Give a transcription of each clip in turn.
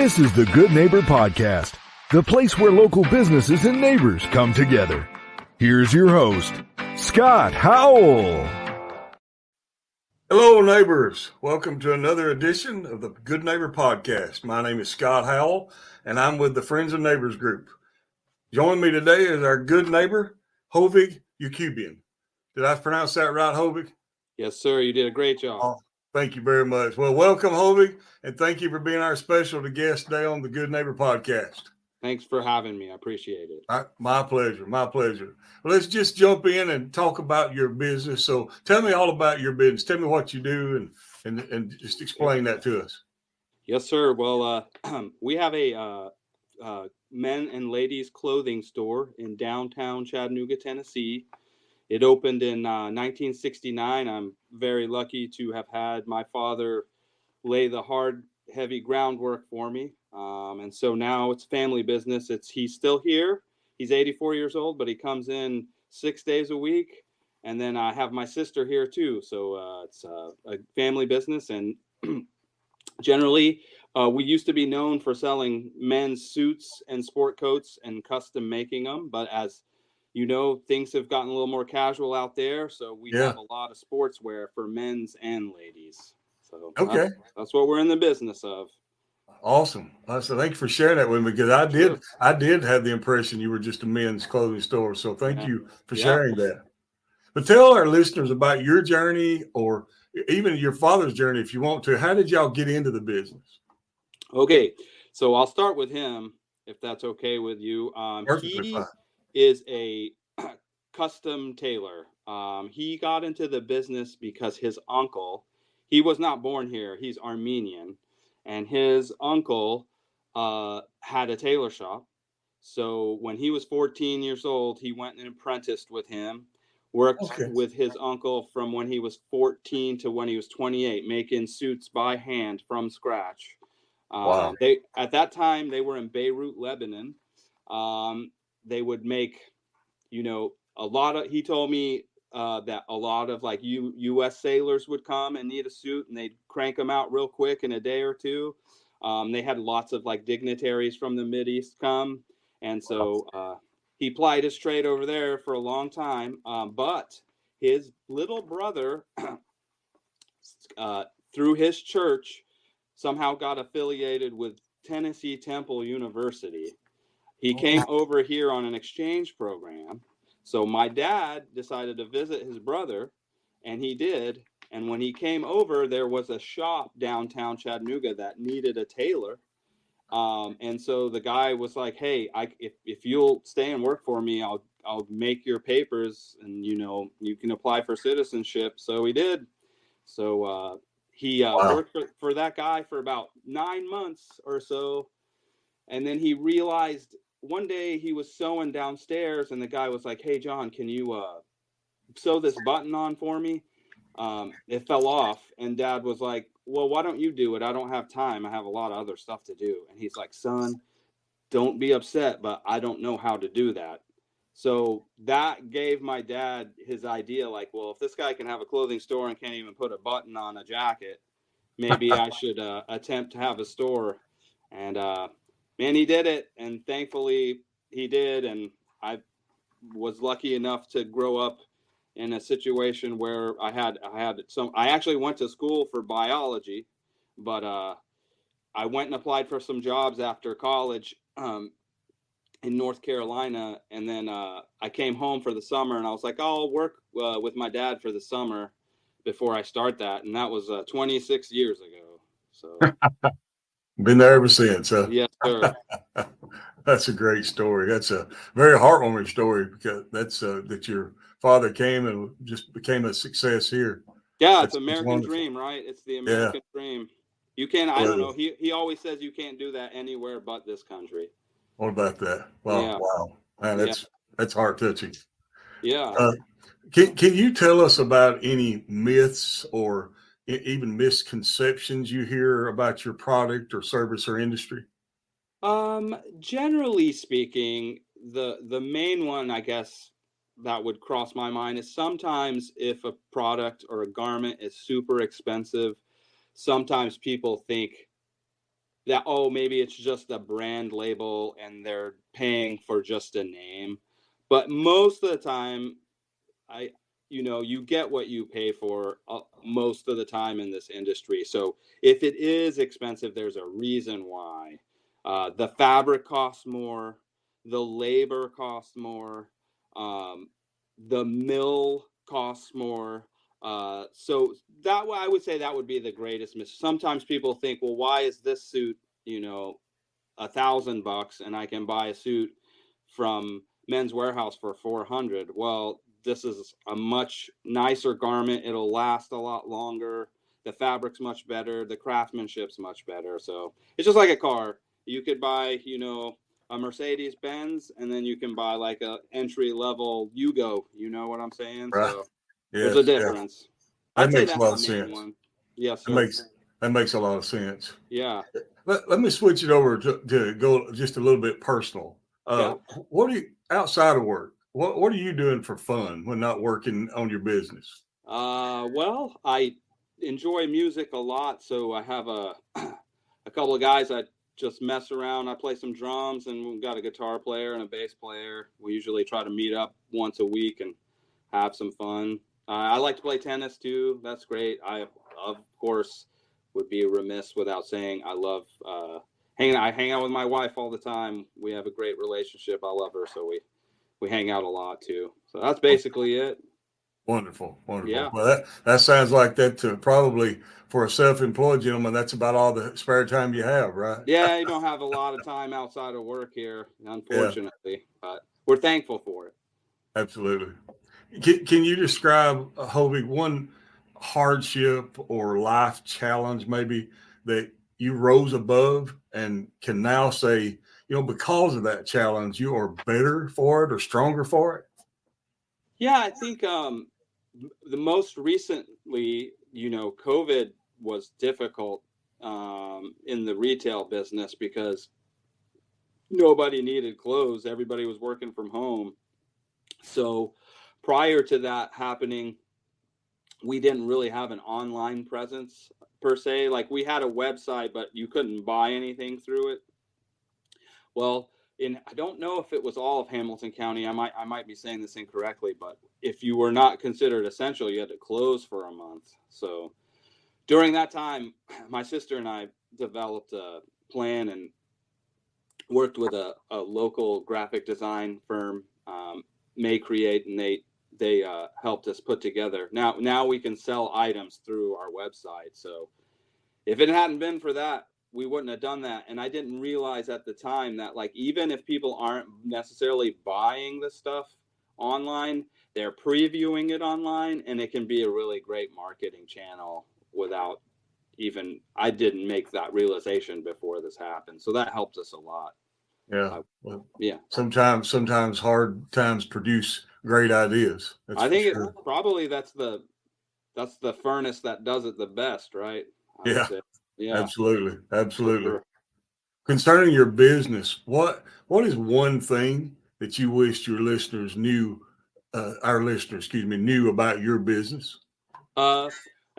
This is the Good Neighbor Podcast, the place where local businesses and neighbors come together. Here's your host, Scott Howell. Hello, neighbors. Welcome to another edition of the Good Neighbor Podcast. My name is Scott Howell, and I'm with the Friends and Neighbors group. Joining me today is our good neighbor, Hovig Yacoubian. Did I pronounce that right, Hovig? Yes, sir. You did a great job. Oh, thank you very much. Well, welcome, Hovig, and thank you for being our special guest today on the Good Neighbor Podcast. Thanks for having me. I appreciate it. My pleasure. My pleasure. Well, let's just jump in and talk about your business. So tell me all about your business. Tell me what you do and just explain that to us. Yes, sir. Well, we have a men and ladies clothing store in downtown Chattanooga, Tennessee. It opened in 1969. I'm very lucky to have had my father lay the hard, heavy groundwork for me. And so now it's family business. He's still here. He's 84 years old, but he comes in 6 days a week. And then I have my sister here too. So it's a family business. And generally, we used to be known for selling men's suits and sport coats and custom making them. But as you know, things have gotten a little more casual out there. So we have a lot of sportswear for men's and ladies. So that's what we're in the business of. Awesome. So thank you for sharing that with me, because I did have the impression you were just a men's clothing store. So thank you for sharing that. But tell our listeners about your journey, or even your father's journey, if you want to. How did y'all get into the business? Okay. So I'll start with him, if that's okay with you. Perfectly fine. Is a custom tailor. He got into the business because his uncle, he was not born here. He's Armenian. And his uncle had a tailor shop. So when he was 14 years old, he went and apprenticed with him, worked with his uncle from when he was 14 to when he was 28, making suits by hand from scratch. Wow. At that time, they were in Beirut, Lebanon. They would make, he told me that a lot of like U.S. sailors would come and need a suit, and they'd crank them out real quick in a day or two. They had lots of like dignitaries from the Mideast come. And so he plied his trade over there for a long time. But his little brother, through his church, somehow got affiliated with Tennessee Temple University. He came over here on an exchange program. So my dad decided to visit his brother, and he did. And when he came over, there was a shop downtown Chattanooga that needed a tailor. And so the guy was like, "Hey, if you'll stay and work for me, I'll make your papers, and you can apply for citizenship." So he did. So he worked for that guy for about 9 months or so, and then he realized. One day he was sewing downstairs, and the guy was like, "Hey, John, can you sew this button on for me?" It fell off, and Dad was like, "Well, why don't you do it? I don't have time. I have a lot of other stuff to do." And he's like, "Son, don't be upset, but I don't know how to do that." So that gave my dad his idea, like, well, if this guy can have a clothing store and can't even put a button on a jacket, maybe I should attempt to have a store. And man, he did it, and thankfully he did. And I was lucky enough to grow up in a situation where I actually went to school for biology, but I went and applied for some jobs after college in North Carolina. And then I came home for the summer, and I was like, I'll work with my dad for the summer before I start that. And that was 26 years ago. So been there ever since. Yes, sir. That's a great story. That's a very heartwarming story, because that's that your father came and just became a success here. Yeah, it's American dream, right? It's the American dream. You can't. I don't know. He always says you can't do that anywhere but this country. What about that? Wow, man, that's heart touching. Yeah. Can you tell us about any myths or even misconceptions you hear about your product or service or industry? Generally speaking, the main one, I guess, that would cross my mind is sometimes if a product or a garment is super expensive, sometimes people think that, oh, maybe it's just a brand label and they're paying for just a name. But most of the time, you get what you pay for most of the time in this industry. So if it is expensive, there's a reason why. The fabric costs more, the labor costs more, the mill costs more. So that I would say that would be the greatest miss. Sometimes people think, well, why is this suit, $1,000 and I can buy a suit from Men's Warehouse for 400? Well, this is a much nicer garment. It'll last a lot longer. The fabric's much better. The craftsmanship's much better. So it's just like a car. You could buy, a Mercedes Benz, and then you can buy like a entry level Yugo. You know what I'm saying? Right. So Yes, there's a difference. That I'd say makes a that's lot the of main sense. one. Yes, That sir. makes a lot of sense. Yeah. Let me switch it over to go just a little bit personal. Yeah. What do you, outside of work, what are you doing for fun when not working on your business? Well, I enjoy music a lot, so I have a couple of guys I just mess around. I play some drums, and we've got a guitar player and a bass player. We usually try to meet up once a week and have some fun. I like to play tennis too. That's great. I, of course, would be remiss without saying I love I hang out with my wife all the time. We have a great relationship. I love her, so we hang out a lot too. So that's basically it. Wonderful. Yeah. Well, that sounds like that probably for a self-employed gentleman, that's about all the spare time you have, right? Yeah, you don't have a lot of time outside of work here, Yeah, unfortunately, but we're thankful for it. absolutely. Can you describe, Hovig, one hardship or life challenge maybe that you rose above and can now say, because of that challenge, you are better for it or stronger for it? Yeah, I think the most recently, COVID was difficult in the retail business because nobody needed clothes. Everybody was working from home. So prior to that happening, we didn't really have an online presence per se. Like we had a website, but you couldn't buy anything through it. Well, I don't know if it was all of Hamilton County. I might be saying this incorrectly, but if you were not considered essential, you had to close for a month. So during that time, my sister and I developed a plan and worked with a local graphic design firm, May Create, and they helped us put together. Now we can sell items through our website. So if it hadn't been for that, we wouldn't have done that. And I didn't realize at the time that, like, even if people aren't necessarily buying the stuff online, they're previewing it online, and it can be a really great marketing channel without even, I didn't make that realization before this happened. So that helped us a lot. Yeah. Well, Yeah. Sometimes hard times produce great ideas. I think probably that's the furnace that does it the best, right? I would say. Yeah. Absolutely. Sure. Concerning your business, what is one thing that you wished your listeners knew, knew about your business? I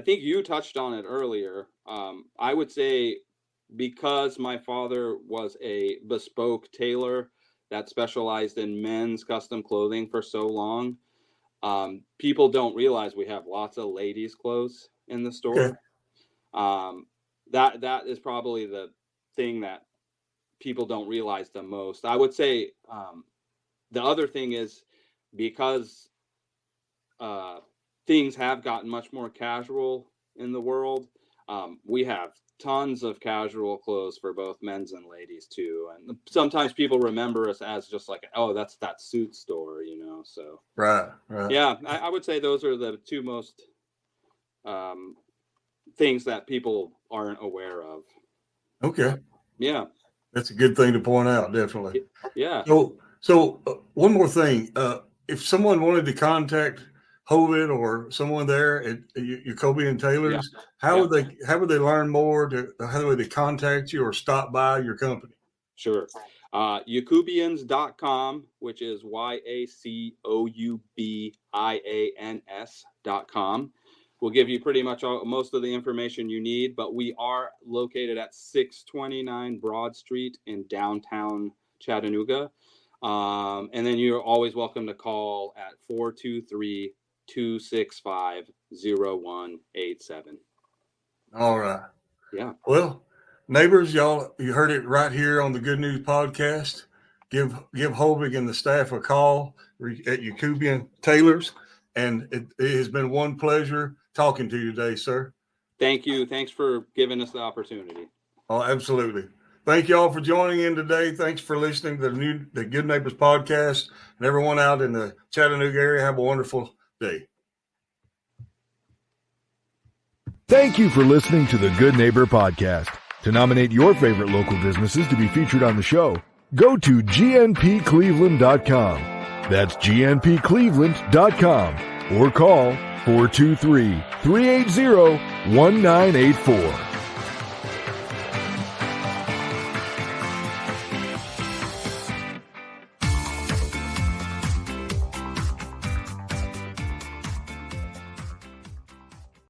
think you touched on it earlier. I would say because my father was a bespoke tailor that specialized in men's custom clothing for so long, people don't realize we have lots of ladies' clothes in the store. Okay. That is probably the thing that people don't realize the most. I would say the other thing is because things have gotten much more casual in the world. We have tons of casual clothes for both men's and ladies too. And sometimes people remember us as just like, oh, that's that suit store, so. Right. Yeah, I would say those are the two most things that people aren't aware of. Okay. Yeah. That's a good thing to point out, definitely. Yeah. So one more thing. If someone wanted to contact Hovig or someone there at Yacoubian Tailors, how would they learn more? How would they contact you or stop by your company? Sure. Yacoubians.com, which is YACOUBIANS.com. We'll give you pretty much most of the information you need, but we are located at 629 Broad Street in downtown Chattanooga. And then you're always welcome to call at 423-265-0187. All right. Yeah. Well, neighbors, y'all, you heard it right here on the Good News Podcast. Give Hovig and the staff a call at Yacoubian Tailors. And it has been one pleasure talking to you today, sir. Thank you. Thanks for giving us the opportunity. Oh, absolutely. Thank you all for joining in today. Thanks for listening to the Good Neighbors Podcast. And everyone out in the Chattanooga area, have a wonderful day. Thank you for listening to the Good Neighbor Podcast. To nominate your favorite local businesses to be featured on the show, go to gnpcleveland.com. That's gnpcleveland.com or call 423-380-1984.